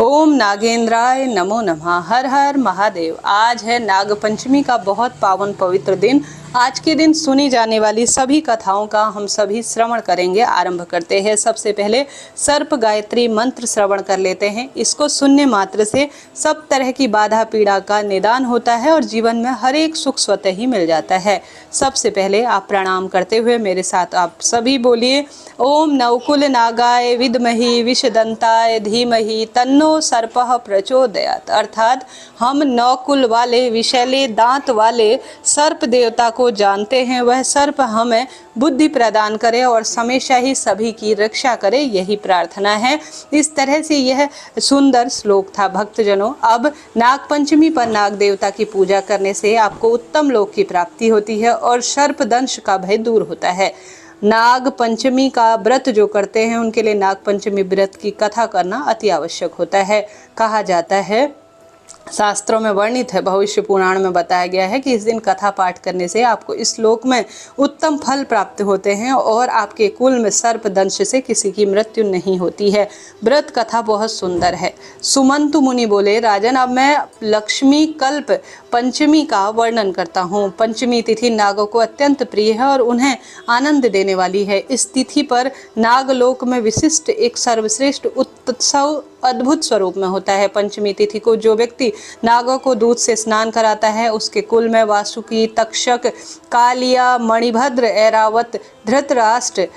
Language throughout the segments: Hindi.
ओम नागेंद्राय नमो नमः। हर हर महादेव। आज है नाग पंचमी का बहुत पावन पवित्र दिन। आज के दिन सुनी जाने वाली सभी कथाओं का हम सभी श्रवण करेंगे। आरंभ करते हैं। सबसे पहले सर्प गायत्री मंत्र श्रवण कर लेते हैं। इसको सुनने मात्र से सब तरह की बाधा पीड़ा का निदान होता है और जीवन में हर एक सुख स्वतः ही मिल जाता है। सबसे पहले आप प्रणाम करते हुए मेरे साथ आप सभी बोलिए, ओम नवकुल नागाय विद्महि विषदंताय धीमहि तन्नो सर्पः प्रचोदयात्। अर्थात हम नवकुल वाले विषैले दांत वाले सर्प देवता को जानते हैं। वह सर्प हमें बुद्धि प्रदान करे और हमेशा ही सभी की रक्षा करे, यही प्रार्थना है। इस तरह से यह सुंदर श्लोक था। भक्तजनों, अब नाग पंचमी पर नाग देवता की पूजा करने से आपको उत्तम लोक की प्राप्ति होती है और सर्प दंश का भय दूर होता है। नाग पंचमी का व्रत जो करते हैं उनके लिए नाग पंचमी व्रत की कथा करना अति आवश्यक होता है। कहा जाता है, शास्त्रों में वर्णित है, भविष्य पुराण में बताया गया है कि इस दिन कथा पाठ करने से आपको इस लोक में उत्तम फल प्राप्त होते हैं और आपके कुल में सर्प दंश से किसी की मृत्यु नहीं होती है। व्रत कथा बहुत सुंदर है। सुमंतु मुनि बोले, राजन अब मैं लक्ष्मी कल्प पंचमी का वर्णन करता हूँ। पंचमी तिथि नागों को अत्यंत प्रिय है और उन्हें आनंद देने वाली है। इस तिथि पर नागलोक में विशिष्ट एक सर्वश्रेष्ठ उत्सव अद्भुत स्वरूप में होता है। पंचमी तिथि को जो व्यक्ति नागों को दूध से स्नान कराता है उसके कुल में वासुकी, तक्षक, कालिया, मणिभद्र, ऐरावत, धृतराष्ट्र,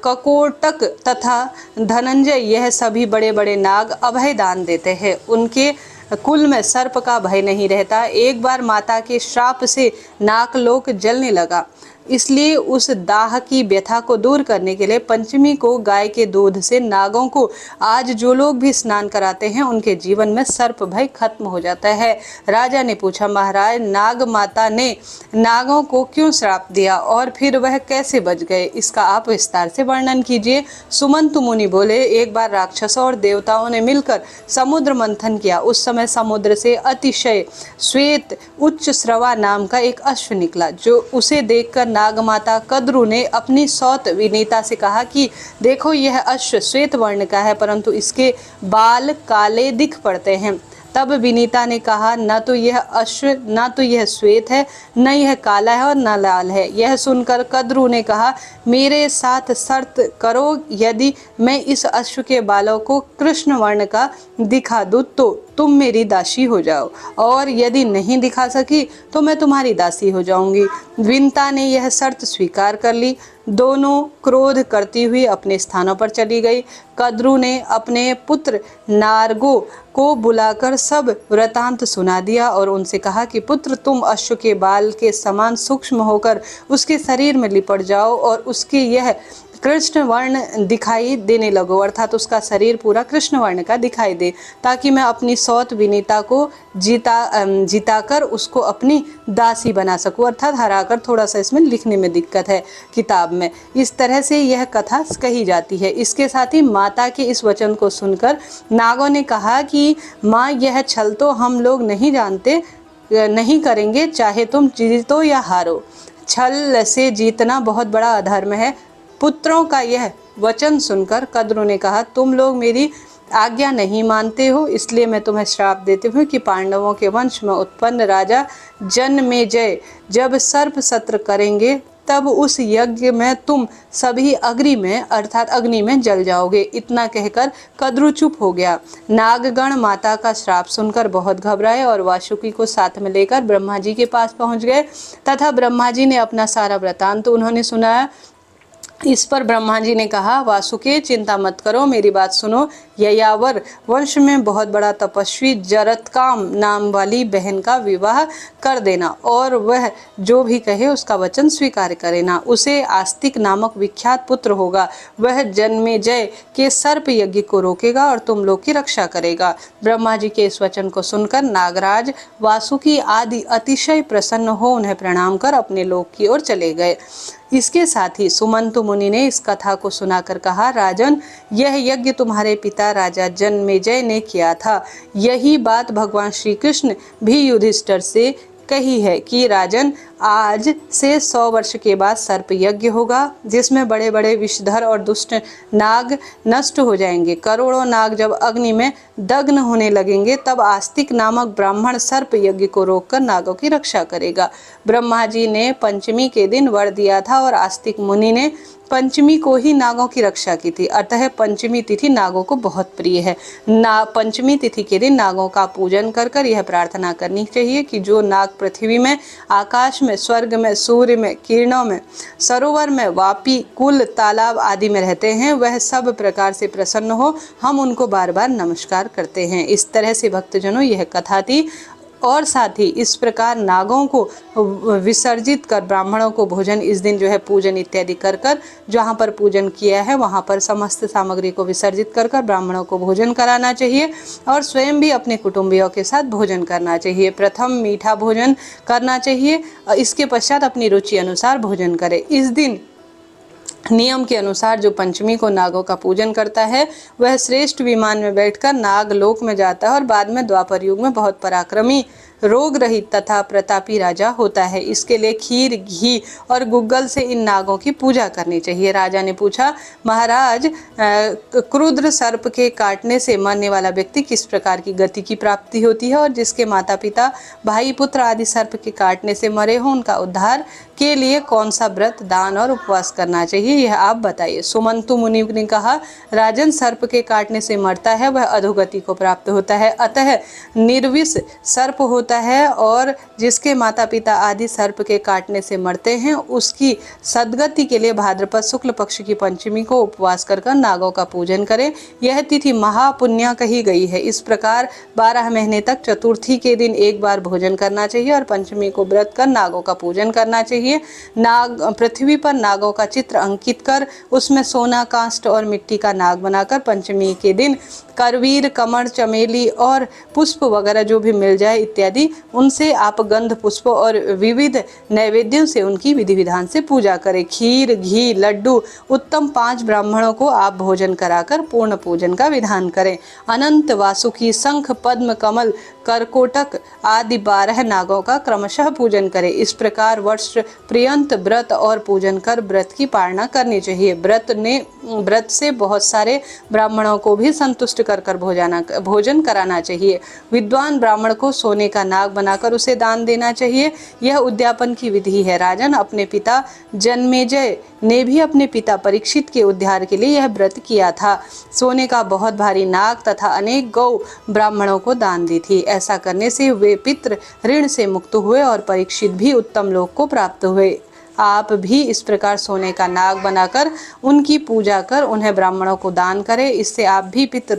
ककोटक तथा धनंजय, यह सभी बड़े बड़े नाग अभय दान देते हैं। उनके कुल में सर्प का भय नहीं रहता। एक बार माता के श्राप से नागलोक जलने लगा, इसलिए उस दाह की व्यथा को दूर करने के लिए पंचमी को गाय के दूध से नागों को आज जो लोग भी स्नान कराते हैं उनके जीवन में सर्प भय खत्म हो जाता है। राजा ने पूछा, महाराज, नाग माता ने नागों को क्यों श्राप दिया और फिर वह कैसे बच गए? इसका आप विस्तार से वर्णन कीजिए। सुमंतु मुनि बोले, एक बार राक्षसों और देवताओं ने मिलकर समुद्र मंथन किया। उस समय समुद्र से अतिशय श्वेत उच्च श्रवा नाम का एक अश्व निकला। जो उसे देखकर नागमाता कद्रु ने अपनी सौत विनीता से कहा कि देखो, यह अश्व श्वेत वर्ण का है परंतु इसके बाल काले दिख पड़ते हैं। तब विनीता ने कहा, न तो यह अश्व न तो यह श्वेत है, न यह काला है और न लाल है। यह सुनकर कद्रु ने कहा, मेरे साथ शर्त करो, यदि मैं इस अश्व के बालों को कृष्ण वर्ण का दिखा दूं तो तुम मेरी दासी हो जाओ, और यदि नहीं दिखा सकी तो मैं तुम्हारी दासी हो जाऊंगी। विनीता ने यह शर्त स्वीकार कर ली। दोनों क्रोध करती हुई अपने स्थानों पर चली गई। कद्रु ने अपने पुत्र नारगो को बुलाकर सब वृतांत सुना दिया और उनसे कहा कि पुत्र, तुम अश्व के बाल के समान सूक्ष्म होकर उसके शरीर में लिपट जाओ और उसके यह कृष्ण वर्ण दिखाई देने लगो, अर्थात उसका शरीर पूरा कृष्ण वर्ण का दिखाई दे, ताकि मैं अपनी सौत विनीता को जिताकर उसको अपनी दासी बना सकूं, अर्थात हराकर। थोड़ा सा इसमें लिखने में दिक्कत है किताब में। इस तरह से यह कथा कही जाती है। इसके साथ ही माता के इस वचन को सुनकर नागों ने कहा कि माँ, यह छल तो हम लोग नहीं करेंगे, चाहे तुम जीतो या हारो। छल से जीतना बहुत बड़ा अधर्म है। पुत्रों का यह वचन सुनकर कद्रु ने कहा, तुम लोग मेरी आज्ञा नहीं मानते हो, इसलिए मैं तुम्हें श्राप देती हूँ कि पांडवों के वंश में उत्पन्न राजा जन्मेजय जब सर्प सत्र करेंगे तब उस यज्ञ में तुम सभी अग्नि में जल जाओगे। इतना कहकर कद्रु चुप हो गया। नागगण माता का श्राप सुनकर बहुत घबराए और वासुकी को साथ में लेकर ब्रह्मा जी के पास पहुंच गए तथा ब्रह्मा जी ने अपना सारा वृतांत उन्होंने सुनाया। इस पर ब्रह्मा जी ने कहा, वासुकी, चिंता मत करो, मेरी बात सुनो। ययावर वंश में बहुत बड़ा तपस्वी जरत्काम नाम वाली बहन का विवाह कर देना और वह जो भी कहे उसका वचन स्वीकार करेना। उसे आस्तिक नामक विख्यात पुत्र होगा। वह जन्मेजय के सर्प यज्ञ को रोकेगा और तुम लोग की रक्षा करेगा। ब्रह्मा जी के इस वचन को सुनकर नागराज, वासुकी आदि अतिशय प्रसन्न हो उन्हें प्रणाम कर अपने लोक की ओर चले गए। इसके साथ ही सुमंतु मुनि ने इस कथा को सुनाकर कहा, राजन, यह यज्ञ तुम्हारे पिता राजा जन्मेजय ने किया था। यही बात भगवान श्री कृष्ण भी युधिष्ठिर से कही है कि राजन, आज से 100 वर्ष के बाद सर्प यज्ञ होगा, जिसमें बड़े बड़े विषधर और दुष्ट नाग नष्ट हो जाएंगे। करोड़ों नाग जब अग्नि में दग्न होने लगेंगे, तब आस्तिक नामक ब्राह्मण सर्प यज्ञ को रोककर नागों की रक्षा करेगा। ब्रह्मा जी ने पंचमी के दिन वर दिया था और आस्तिक मुनि ने पंचमी को ही नागों की रक्षा की थी। अतः पंचमी तिथि नागों को बहुत प्रिय है। पंचमी तिथि के दिन नागों का पूजन कर कर यह प्रार्थना करनी चाहिए कि जो नाग पृथ्वी में, आकाश में, स्वर्ग में, सूर्य में, किरणों में, सरोवर में, वापी, कुल, तालाब आदि में रहते हैं, वह सब प्रकार से प्रसन्न हो। हम उनको बार बार नमस्कार करते हैं। इस तरह से भक्तजनों यह कथा थी। और साथ ही इस प्रकार नागों को विसर्जित कर ब्राह्मणों को भोजन इस दिन जो है पूजन इत्यादि कर कर जहाँ पर पूजन किया है वहाँ पर समस्त सामग्री को विसर्जित कर कर ब्राह्मणों को भोजन कराना चाहिए और स्वयं भी अपने कुटुंबियों के साथ भोजन करना चाहिए। प्रथम मीठा भोजन करना चाहिए, इसके पश्चात अपनी रुचि अनुसार भोजन करें। इस दिन नियम के अनुसार जो पंचमी को नागों का पूजन करता है वह श्रेष्ठ विमान में बैठकर नाग लोक में जाता है और बाद में द्वापर युग में बहुत पराक्रमी, रोग रहित तथा प्रतापी राजा होता है। इसके लिए खीर, घी और गुग्गल से इन नागों की पूजा करनी चाहिए। राजा ने पूछा, महाराज, क्रुद्र सर्प के काटने से मरने वाला व्यक्ति किस प्रकार की गति की प्राप्ति होती है, और जिसके माता पिता, भाई, पुत्र आदि सर्प के काटने से मरे हो, उनका उद्धार के लिए कौन सा व्रत, दान और उपवास करना चाहिए, यह आप बताइए। सुमंतु मुनि ने कहा, राजन, सर्प के काटने से मरता है वह अधोगति को प्राप्त होता है, अतः निर्विष सर्प होता है, और जिसके माता पिता आदि सर्प के काटने से मरते हैं उसकी सद्गति के लिए भाद्रपद शुक्ल पक्ष की पंचमी को उपवास कर नागों का पूजन करें। यह तिथि महापुण्य कही गई है। इस प्रकार 12 महीने तक चतुर्थी के दिन एक बार भोजन करना चाहिए और पंचमी को व्रत कर नागों का पूजन करना चाहिए। नाग पृथ्वी पर नागों का चित्र अंकित कर उसमें सोना, कांस्ट और मिट्टी का नाग बनाकर पंचमी के दिन करवीर, कमर, चमेली और पुष्प वगैरह जो भी मिल जाए इत्यादि, उनसे आप गंध पुष्प और विविध नैवेद्यों से उनकी विधि विधान से पूजा करें। खीर, घी, लड्डू उत्तम 5 ब्राह्मणों को आप भोजन कराकर पूर्ण पूजन का विधान करें। अनंत, वासुकी, शंख, पद्म, कमल, करकोटक आदि 12 नागों का क्रमशः पूजन करें। इस प्रकार वर्ष पर्यंत व्रत और पूजन कर व्रत की पालना करनी चाहिए। व्रत से बहुत सारे ब्राह्मणों को भी संतुष्ट कर भोजन कराना चाहिए। विद्वान ब्राह्मण को सोने का नाग बनाकर उसे दान देना चाहिए। यह उद्यापन की विधि है। राजन, अपने पिता जन्मेजय ने भी अपने पिता परीक्षित के उद्धार के लिए यह व्रत किया था। सोने का बहुत भारी नाग तथा अनेक गौ ब्राह्मणों को दान दी थी। ऐसा करने से वे पितृ ऋण से मुक्त हुए और परीक्षित भी उत्तम लोक को प्राप्त हुए। आप भी इस प्रकार सोने का नाग बनाकर उनकी पूजा कर उन्हें ब्राह्मणों को दान करें। इससे आप भी पितृ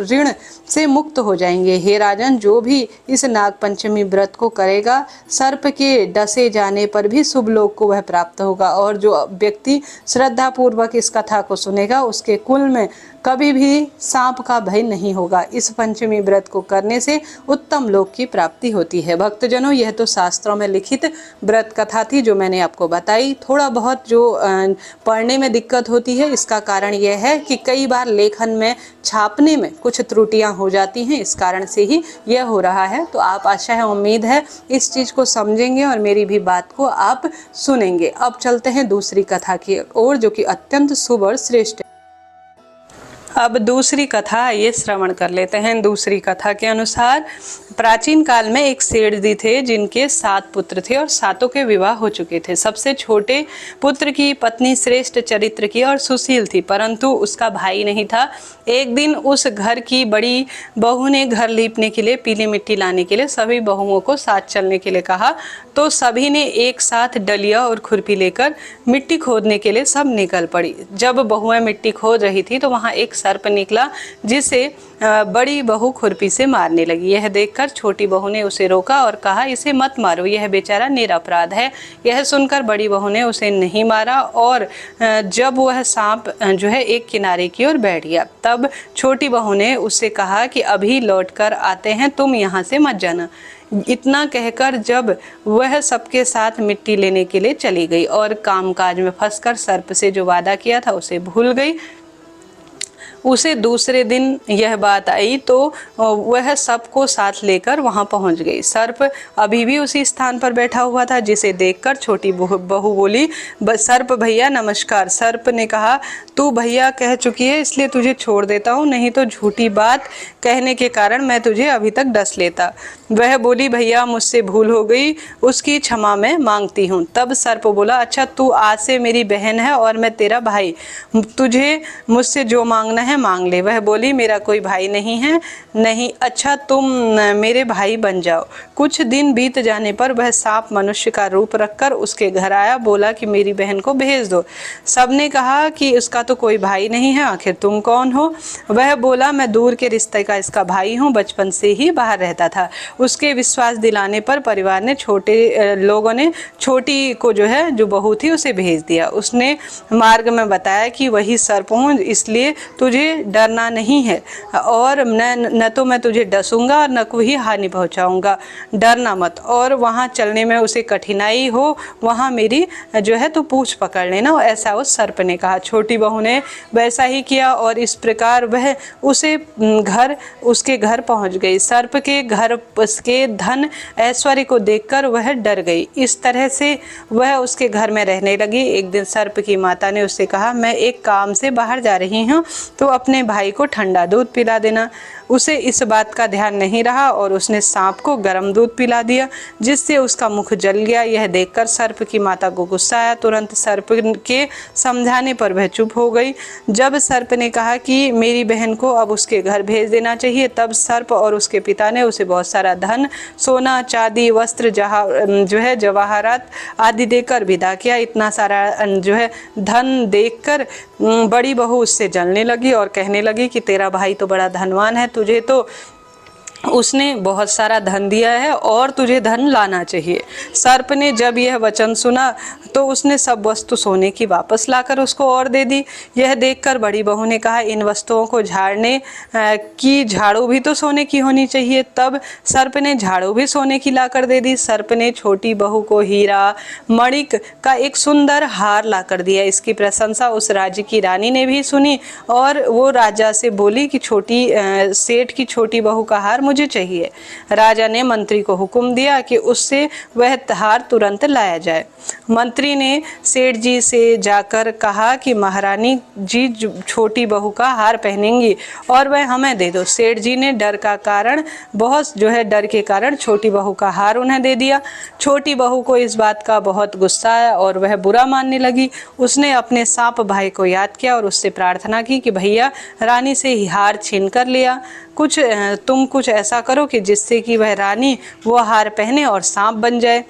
ऋण से मुक्त हो जाएंगे। हे राजन, जो भी इस नाग पंचमी व्रत को करेगा, सर्प के डसे जाने पर भी शुभ लोक को वह प्राप्त होगा, और जो व्यक्ति श्रद्धा पूर्वक इस कथा को सुनेगा उसके कुल में कभी भी सांप का भय नहीं होगा। इस पंचमी व्रत को करने से उत्तम लोक की प्राप्ति होती है। भक्तजनों, यह तो शास्त्रों में लिखित व्रत कथा थी जो मैंने आपको बताई। थोड़ा बहुत जो पढ़ने में दिक्कत होती है, इसका कारण यह है कि कई बार लेखन में, छापने में कुछ त्रुटियां हो जाती हैं, इस कारण से ही यह हो रहा है। तो आप, आशा है, उम्मीद है इस चीज़ को समझेंगे और मेरी भी बात को आप सुनेंगे। अब चलते हैं दूसरी कथा की ओर, जो कि अत्यंत शुभ और श्रेष्ठ। अब दूसरी कथा ये श्रवण कर लेते हैं। दूसरी कथा के अनुसार प्राचीन काल में एक सेठ जी थे जिनके 7 पुत्र थे और 7 के विवाह हो चुके थे। सबसे छोटे पुत्र की पत्नी श्रेष्ठ चरित्र की और सुशील थी, परंतु उसका भाई नहीं था। एक दिन उस घर की बड़ी बहू ने घर लीपने के लिए पीली मिट्टी लाने के लिए सभी बहुओं को साथ चलने के लिए कहा, तो सभी ने एक साथ डलिया और खुरपी लेकर मिट्टी खोदने के लिए सब निकल पड़ी। जब बहुएं मिट्टी खोद रही थी तो वहां एक सर्प निकला जिसे बड़ी बहू खुरपी से मारने लगी। यह देखकर छोटी बहू ने उसे रोका और कहा, इसे मत मारो, यह बेचारा निरपराध है। यह सुनकर बड़ी बहू ने उसे नहीं मारा और जब वह सांप जो है एक किनारे की ओर बैठ गया, तब छोटी बहू ने उससे कहा कि अभी लौट कर आते हैं, तुम यहाँ से मत जाना। इतना कहकर जब वह सबके साथ मिट्टी लेने के लिए चली गई और कामकाज में फंसकर सर्प से जो वादा किया था उसे भूल गई। उसे दूसरे दिन यह बात आई तो वह सबको साथ लेकर वहां पहुंच गई। सर्प अभी भी उसी स्थान पर बैठा हुआ था, जिसे देखकर छोटी बहू बोली, सर्प भैया नमस्कार। सर्प ने कहा, तू भैया कह चुकी है इसलिए तुझे छोड़ देता हूँ, नहीं तो झूठी बात कहने के कारण मैं तुझे अभी तक डस लेता। वह बोली, भैया मुझसे भूल हो गई, उसकी क्षमा मैं मांगती हूँ। तब सर्प बोला, अच्छा तू आज से मेरी बहन है और मैं तेरा भाई, तुझे मुझसे जो मांगना है मांग ले। वह बोली, मेरा कोई भाई नहीं है। नहीं, अच्छा तुम मेरे भाई बन जाओ। कुछ दिन बीत जाने पर वह सांप मनुष्य का रूप रखकर उसके घर आया, बोला कि मेरी बहन को भेज दो। सबने कहा कि उसका तो कोई भाई नहीं है, आखिर तुम कौन हो? वह बोला, मैं दूर के रिश्ते का इसका भाई हूँ, बचपन से ही बाहर रहता था। उसके विश्वास दिलाने पर परिवार ने लोगों ने छोटी को जो बहू थी उसे भेज दिया। उसने मार्ग में बताया कि वही सर्प हूँ, इसलिए तुझे डरना नहीं है और न तो मैं तुझे डसूंगा और न कोई हानि पहुंचाऊंगा, डरना मत। और वहाँ चलने में उसे कठिनाई हो वहाँ मेरी तो पूंछ पकड़ लेना, ऐसा उस सर्प ने कहा। छोटी बहू ने वैसा ही किया और इस प्रकार वह उसके घर पहुंच गई। सर्प के घर उसके धन ऐश्वर्य को देखकर वह डर गई। इस तरह से वह उसके घर में रहने लगी। एक दिन सर्प की माता ने उससे कहा, मैं एक काम से बाहर जा रही हूँ, तो अपने भाई को ठंडा दूध पिला देना। उसे इस बात का ध्यान नहीं रहा और उसने सांप को गर्म दूध पिला दिया, जिससे उसका मुख जल गया। यह देखकर सर्प की माता को गुस्सा आया। तुरंत सर्प के समझाने पर वह चुप हो गई। जब सर्प ने कहा कि मेरी बहन को अब उसके घर भेज देना चाहिए, तब सर्प और उसके पिता ने उसे बहुत सारा धन, सोना, चांदी, वस्त्र, जवाहरात आदि देकर विदा किया। इतना सारा धन देखकर बड़ी बहू उससे जलने लगी और कहने लगी कि तेरा भाई तो बड़ा धनवान है, तुझे तो उसने बहुत सारा धन दिया है और तुझे धन लाना चाहिए। सर्प ने जब यह वचन सुना तो उसने सब वस्तु सोने की वापस लाकर उसको और दे दी। यह देखकर बड़ी बहू ने कहा, इन वस्तुओं को झाड़ने की झाड़ू भी तो सोने की होनी चाहिए। तब सर्प ने झाड़ू भी सोने की लाकर दे दी। सर्प ने छोटी बहू को हीरा मणिक का एक सुंदर हार लाकर दिया। इसकी प्रशंसा उस राज्य की रानी ने भी सुनी और वो राजा से बोली कि सेठ की छोटी बहू का हार मुझे चाहिए। राजा ने मंत्री को हुक्म दिया कि उससे वह हार तुरंत लाया जाए। मंत्री ने सेठ जी से जाकर कहा कि महारानी जी छोटी बहू का हार पहनेंगी और वह हमें दे दो। सेठ जी ने डर के कारण छोटी बहू का हार उन्हें दे दिया। छोटी बहू को इस बात का बहुत गुस्सा आया और वह बुरा मानने लगी। उसने अपने सांप भाई को याद किया और उससे प्रार्थना की कि भैया रानी से ही हार छीन कर लिया, तुम कुछ ऐसा करो कि जिससे कि वह रानी वो हार पहने और सांप बन जाए,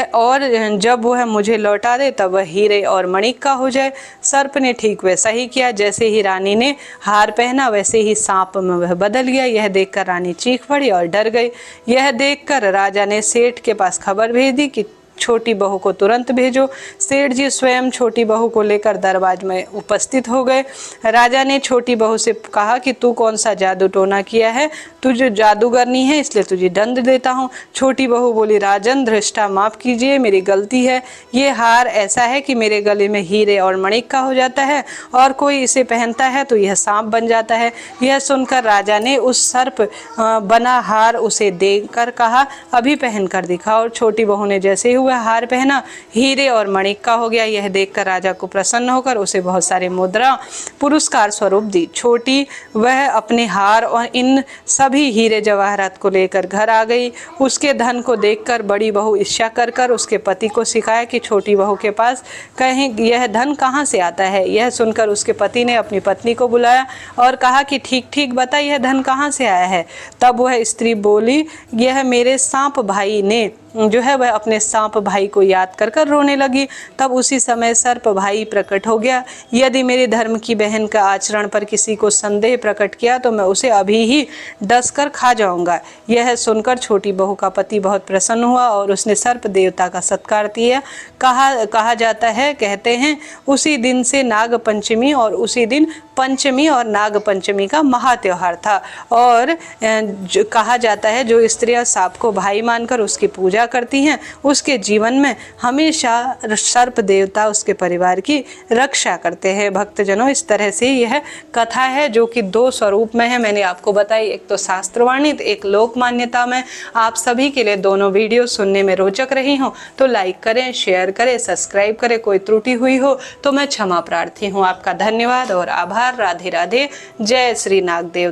और जब वह मुझे लौटा दे तब वह हीरे और मणिक का हो जाए। सर्प ने ठीक वैसा ही किया। जैसे ही रानी ने हार पहना वैसे ही सांप में वह बदल गया। यह देखकर रानी चीख पड़ी और डर गई। यह देखकर राजा ने सेठ के पास खबर भेज दी कि छोटी बहू को तुरंत भेजो। सेठ जी स्वयं छोटी बहू को लेकर दरबार में उपस्थित हो गए। राजा ने छोटी बहू से कहा कि तू कौन सा जादू टोना किया है, तुझे जादूगरनी है इसलिए तुझे दंड देता हूँ। छोटी बहू बोली, राजन धृष्टा माफ कीजिए, मेरी गलती है। ये हार ऐसा है कि मेरे गले में हीरे और मणिक का हो जाता है और कोई इसे पहनता है तो यह सांप बन जाता है। यह सुनकर राजा ने उस सर्प बना हार उसे देकर कहा, अभी पहन कर दिखाओ। छोटी बहू ने जैसे ही वह हार पहना हीरे और मणिक का हो गया। यह देखकर राजा को प्रसन्न होकर उसे बहुत सारे मुद्रा पुरस्कार स्वरूप दी। छोटी वह अपने हार और इन सभी हीरे जवाहरात को लेकर घर आ गई। उसके धन को देखकर बड़ी बहू ईर्ष्या कर उसके पति को सिखाया कि छोटी बहू के पास कहीं यह धन कहाँ से आता है। यह सुनकर उसके पति ने अपनी पत्नी को बुलाया और कहा कि ठीक ठीक बता, यह धन कहाँ से आया है। तब वह स्त्री बोली, यह मेरे सांप भाई ने वह अपने सांप भाई को याद कर रोने लगी। तब उसी समय सर्प भाई प्रकट हो गया। यदि मेरे धर्म की बहन का आचरण पर किसी को संदेह प्रकट किया तो मैं उसे अभी ही डस कर खा जाऊंगा। यह सुनकर छोटी बहू का पति बहुत प्रसन्न हुआ और उसने सर्प देवता का सत्कार किया। कहा जाता है, कहते हैं उसी दिन से नाग पंचमी और उसी दिन पंचमी और नाग पंचमी का महा त्योहार था। और कहा जाता है जो स्त्रियां सांप को भाई मानकर उसकी पूजा पूजा करती हैं उसके जीवन में हमेशा सर्प देवता उसके परिवार की रक्षा करते हैं। भक्तजनों, इस तरह से यह कथा है जो कि 2 स्वरूप में है, मैंने आपको बताई, एक तो शास्त्रवाणित, एक लोक मान्यता में। आप सभी के लिए दोनों वीडियो सुनने में रोचक रही हो तो लाइक करें, शेयर करें, सब्सक्राइब करें। कोई त्रुटि हुई हो तो मैं क्षमा प्रार्थी हूँ। आपका धन्यवाद और आभार। राधे राधे। जय श्री नाग देवता।